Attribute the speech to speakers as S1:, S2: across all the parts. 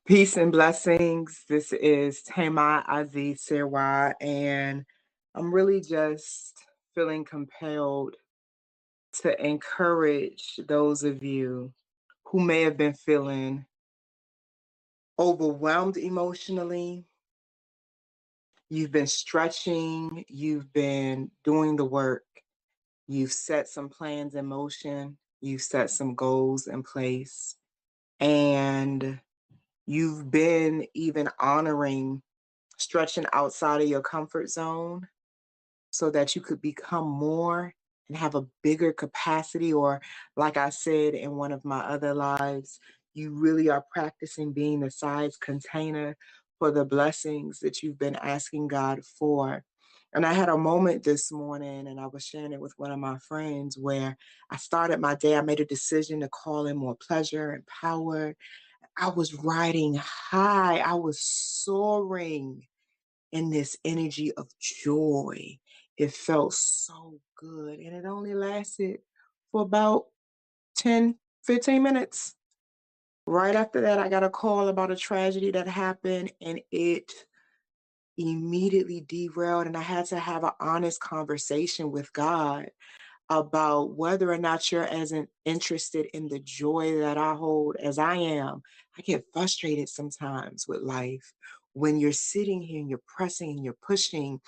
S1: Peace and blessings. This is Thema and I'm really just feeling compelled to encourage those of you who may have been feeling overwhelmed emotionally. You've been stretching, you've been doing the work, you've set some plans in motion, you've set some goals in place, and you've been even honoring stretching outside of your comfort zone so that you could become more and have a bigger capacity. Or, like I said in one of my other lives, you really are practicing being the size container for the blessings that you've been asking God for. And I had a moment this morning, and I was sharing it with one of my friends, where I started my day. I made a decision to call in more pleasure and power. I was riding high, I was soaring in this energy of joy. It felt so good. And it only lasted for about 10, 15 minutes. Right after that, I got a call about a tragedy that happened, and it immediately derailed. And I had to have an honest conversation with God about whether or not you're interested in the joy that I hold as I am. I get frustrated sometimes with life when you're sitting here and you're pressing and you're pushing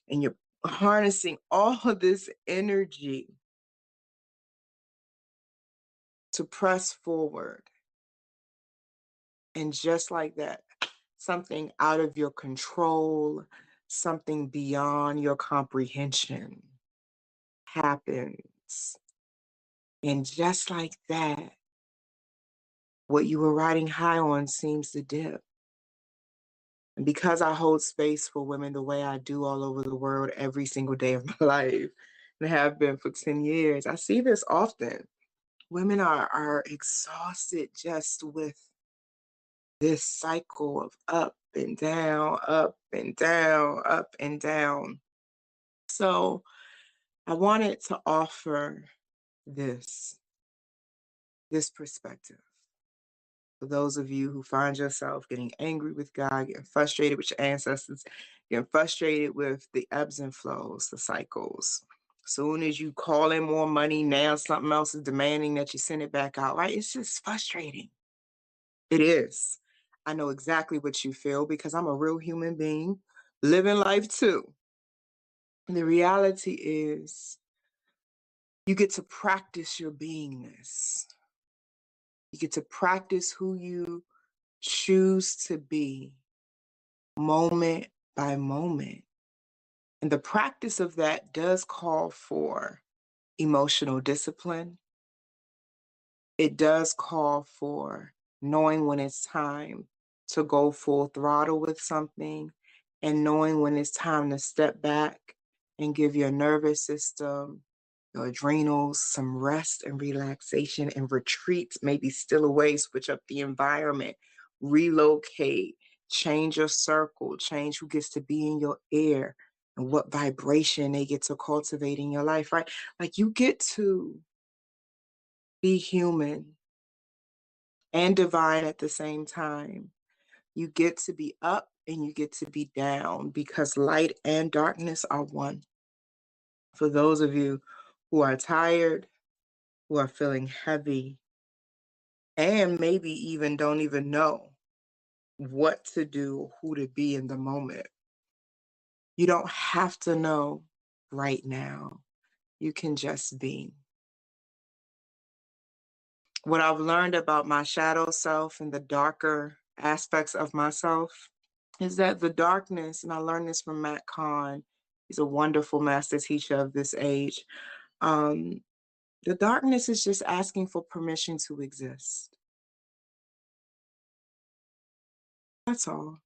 S1: and you're harnessing all of this energy to press forward. And just like that, something out of your control, something beyond your comprehension happens. And just like that, what you were riding high on seems to dip. And because I hold space for women the way I do all over the world every single day of my life, and have been for 10 years, I see this often. Women are exhausted just with this cycle of up and down, up and down, up and down. So I wanted to offer this, this perspective. For those of you who find yourself getting angry with God, getting frustrated with your ancestors, getting frustrated with the ebbs and flows, the cycles. Soon as you call in more money, now something else is demanding that you send it back out, right? It's just frustrating. It is. I know exactly what you feel because I'm a real human being living life too. And the reality is, you get to practice your beingness. You get to practice who you choose to be moment by moment. And the practice of that does call for emotional discipline. It does call for knowing when it's time to go full throttle with something and knowing when it's time to step back and give your nervous system, your adrenals some rest and relaxation and retreat, maybe still away, switch up the environment, relocate, change your circle, change who gets to be in your ear and what vibration they get to cultivate in your life, right? Like, you get to be human and divine at the same time. You get to be up and you get to be down because light and darkness are one. For those of you who are tired, who are feeling heavy, and maybe even don't even know what to do, who to be in the moment, you don't have to know right now. You can just be. What I've learned about my shadow self and the darker aspects of myself is that the darkness, and I learned this from Matt Kahn, he's a wonderful master teacher of this age. Um, the darkness is just asking for permission to exist. That's all.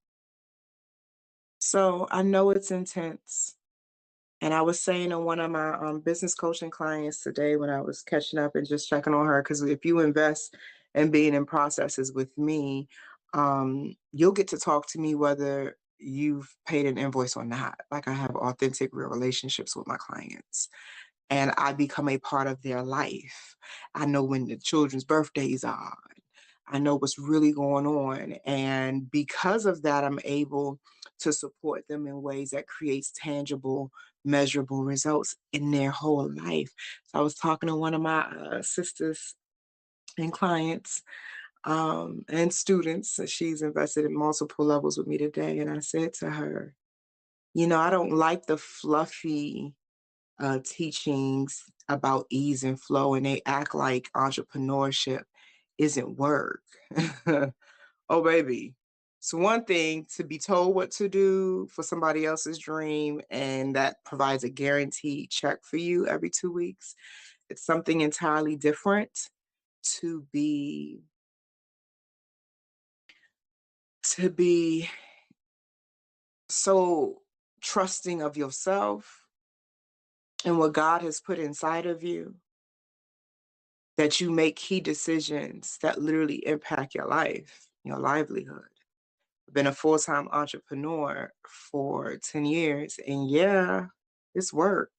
S1: So I know it's intense. And I was saying to one of my business coaching clients today when I was catching up and just checking on her, because if you invest in being in processes with me, you'll get to talk to me whether you've paid an invoice or not. Like, I have authentic, real relationships with my clients, and I become a part of their life. I know when the children's birthdays are. I know what's really going on. And because of that, I'm able to support them in ways that creates tangible, measurable results in their whole life. So I was talking to one of my sisters and clients and students. She's invested in multiple levels with me today. And I said to her, I don't like the fluffy teachings about ease and flow, and they act like entrepreneurship isn't work. Oh, baby. It's one thing to be told what to do for somebody else's dream, and that provides a guaranteed check for you every 2 weeks. It's something entirely different to be so trusting of yourself and what God has put inside of you that you make key decisions that literally impact your life, your livelihood. I've been a full-time entrepreneur for 10 years, and yeah, it's work.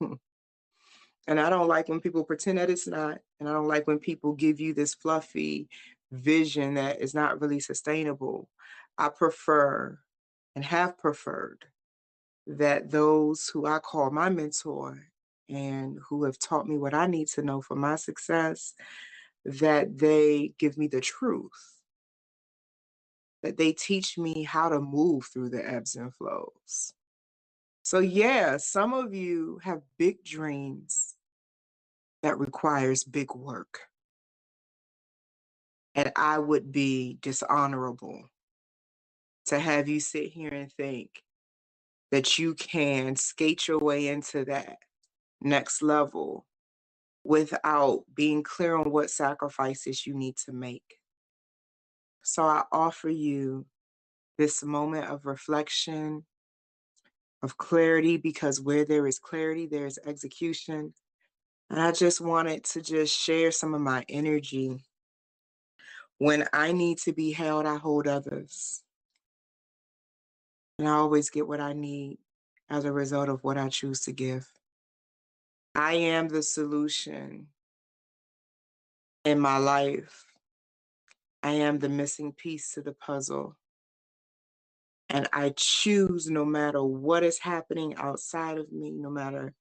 S1: And I don't like when people pretend that it's not, and I don't like when people give you this fluffy vision that is not really sustainable. I prefer and have preferred that those who I call my mentor and who have taught me what I need to know for my success, that they give me the truth, that they teach me how to move through the ebbs and flows. So yeah, some of you have big dreams that requires big work. And I would be dishonorable to have you sit here and think that you can skate your way into that next level without being clear on what sacrifices you need to make. So I offer you this moment of reflection, of clarity, because where there is clarity, there is execution. And I just wanted to just share some of my energy. When I need to be held, I hold others. And I always get what I need as a result of what I choose to give. I am the solution in my life. I am the missing piece to the puzzle. And I choose, no matter what is happening outside of me, no matter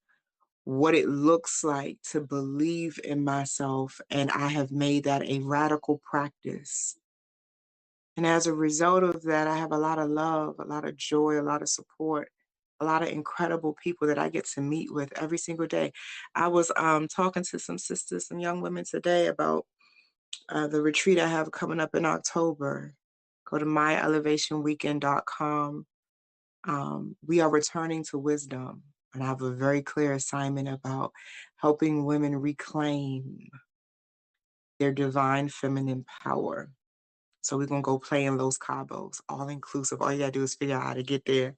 S1: what it looks like, to believe in myself. And I have made that a radical practice. And as a result of that, I have a lot of love, a lot of joy, a lot of support, a lot of incredible people that I get to meet with every single day. I was talking to some sisters, some young women today about the retreat I have coming up in October. Go to myelevationweekend.com. We are returning to wisdom, and I have a very clear assignment about helping women reclaim their divine feminine power. So we're gonna go play in Los Cabos, all inclusive. All you gotta do is figure out how to get there.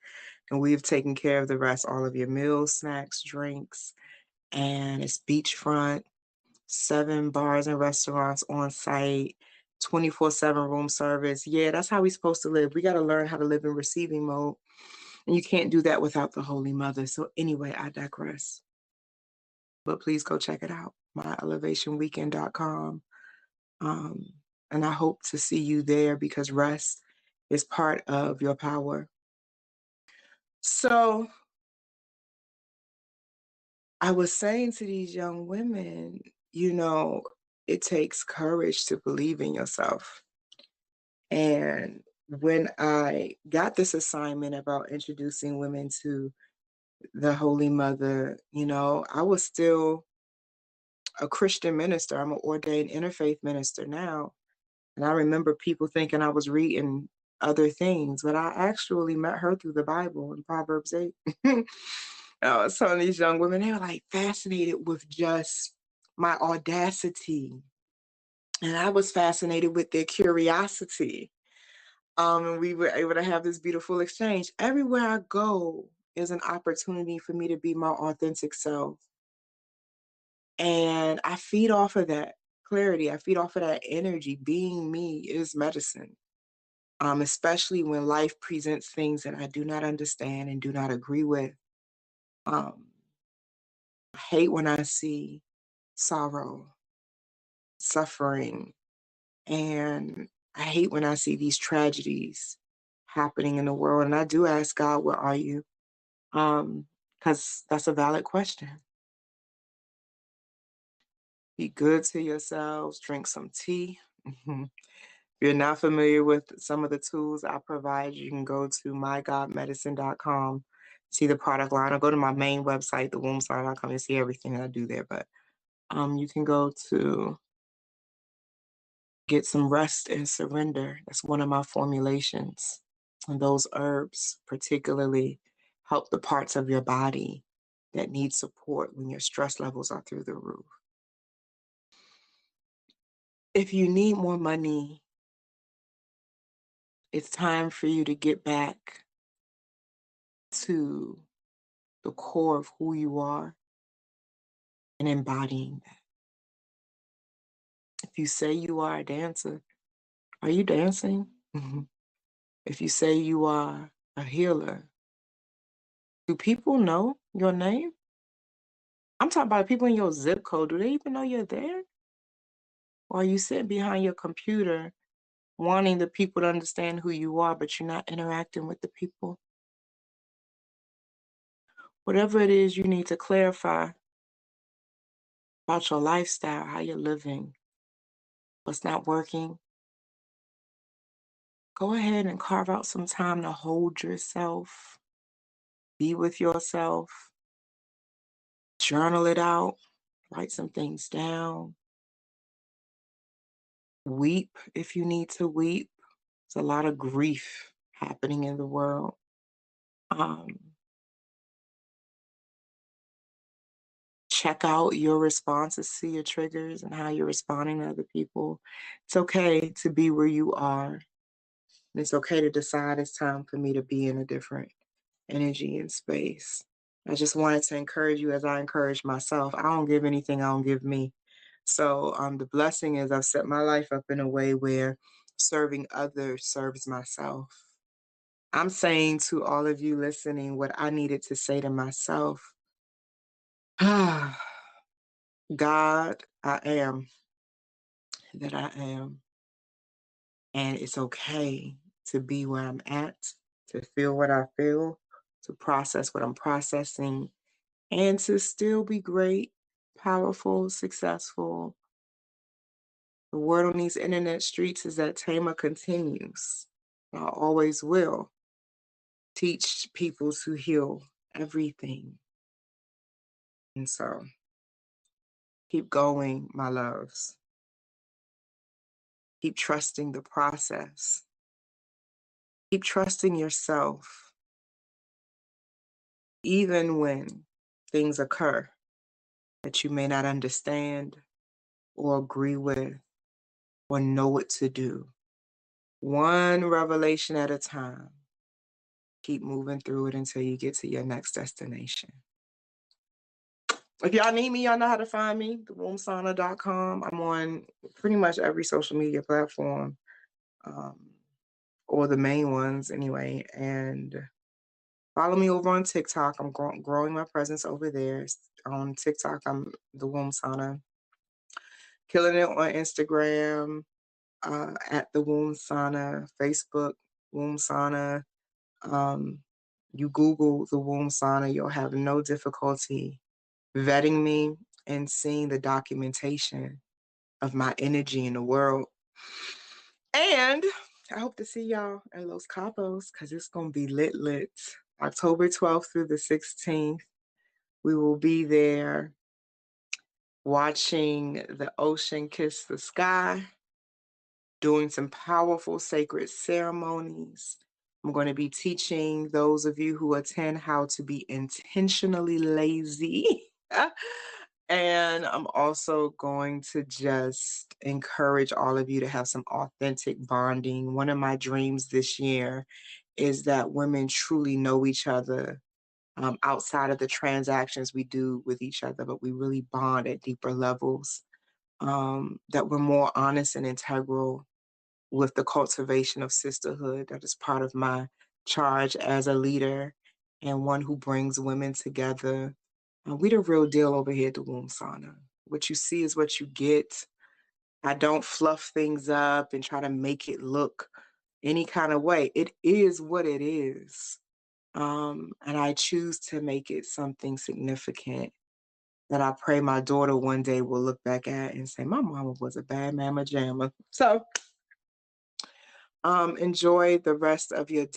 S1: And we've taken care of the rest, all of your meals, snacks, drinks, and it's beachfront, 7 bars and restaurants on site, 24/7 room service. Yeah, that's how we're supposed to live. We gotta learn how to live in receiving mode. And you can't do that without the Holy Mother. So anyway, I digress. But please go check it out, myelevationweekend.com. Um, and I hope to see you there because rest is part of your power. So I was saying to these young women, it takes courage to believe in yourself. And when I got this assignment about introducing women to the Holy Mother, I was still a Christian minister. I'm an ordained interfaith minister now. And I remember people thinking I was reading other things, but I actually met her through the Bible in Proverbs 8. I was telling these young women, they were like fascinated with just my audacity. And I was fascinated with their curiosity. And we were able to have this beautiful exchange. Everywhere I go is an opportunity for me to be my authentic self. And I feed off of that clarity. I feed off of that energy. Being me is medicine. Especially when life presents things that I do not understand and do not agree with. Um, I hate when I see sorrow, suffering, And I hate when I see these tragedies happening in the world. And I do ask God, where are you? Because that's a valid question. Be good to yourselves, drink some tea. If you're not familiar with some of the tools I provide, you can go to mygodmedicine.com, see the product line, or go to my main website, thewombsite.com, and see everything that I do there. But you can go to get some rest and surrender. That's one of my formulations. And those herbs particularly help the parts of your body that need support when your stress levels are through the roof. If you need more money, it's time for you to get back to the core of who you are and embodying that. If you say you are a dancer, are you dancing? If you say you are a healer, do people know your name? I'm talking about people in your zip code. Do they even know you're there? Or are you sitting behind your computer wanting the people to understand who you are, but you're not interacting with the people? Whatever it is you need to clarify about your lifestyle, how you're living, what's not working, go ahead and carve out some time to hold yourself, be with yourself, journal it out, write some things down, weep if you need to weep. There's a lot of grief happening in the world. Um, Check out your responses to your triggers and how you're responding to other people. It's okay to be where you are. And it's okay to decide it's time for me to be in a different energy and space. I just wanted to encourage you as I encourage myself. I don't give anything, I don't give me. So the blessing is I've set my life up in a way where serving others serves myself. I'm saying to all of you listening what I needed to say to myself. God, I am that I am. And it's okay to be where I'm at, to feel what I feel, to process what I'm processing, and to still be great, powerful, successful. The word on these internet streets is that Thema continues. I always will teach people to heal everything. And so keep going, my loves. Keep trusting the process. Keep trusting yourself, even when things occur that you may not understand or agree with or know what to do. One revelation at a time. Keep moving through it until you get to your next destination. If y'all need me, y'all know how to find me, thewombsauna.com. I'm on pretty much every social media platform, or the main ones anyway. And follow me over on TikTok. I'm growing my presence over there. On TikTok, I'm the Womb Sauna. Killing it on Instagram, at the Womb Sauna, Facebook, Womb Sauna. You Google the Womb Sauna, you'll have no difficulty vetting me and seeing the documentation of my energy in the world. And I hope to see y'all in Los Cabos because it's going to be lit. October 12th through the 16th. We will be there watching the ocean kiss the sky, doing some powerful sacred ceremonies. I'm going to be teaching those of you who attend how to be intentionally lazy. And I'm also going to just encourage all of you to have some authentic bonding. One of my dreams this year is that women truly know each other, outside of the transactions we do with each other, but we really bond at deeper levels, that we're more honest and integral with the cultivation of sisterhood. That is part of my charge as a leader and one who brings women together. We the real deal over here at the Womb Sauna. What you see is what you get. I don't fluff things up and try to make it look any kind of way. It is what it is. And I choose to make it something significant that I pray my daughter one day will look back at and say, my mama was a bad mama jamma. So enjoy the rest of your day.